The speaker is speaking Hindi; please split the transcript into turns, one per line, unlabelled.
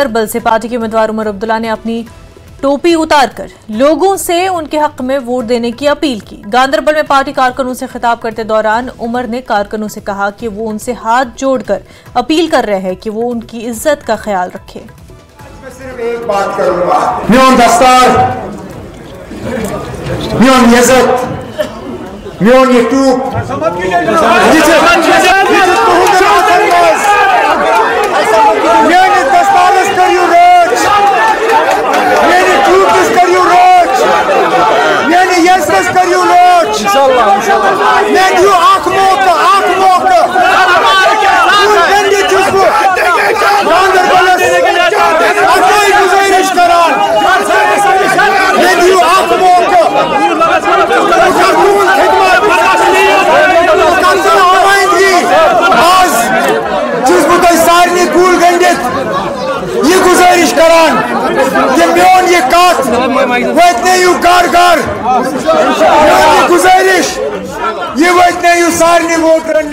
गांदरबल से पार्टी के उम्मीदवार उमर अब्दुल्ला ने अपनी टोपी उतारकर लोगों से उनके हक में वोट देने की अपील की। गांदरबल में पार्टी कारकुनों से खिताब करते दौरान उमर ने कारकुनों से कहा कि वो उनसे हाथ जोड़कर अपील कर रहे हैं कि वो उनकी इज्जत का ख्याल रखें।
मैं सिर्फ एक बात करूंगा, मियोन दस्तार, मियोन इज्जत, मियोन ये टूप, ये गुजारिश करान कि मियोन ये कत वतने यू घर घर गुजारिश ये वतने यू सारे वोट रन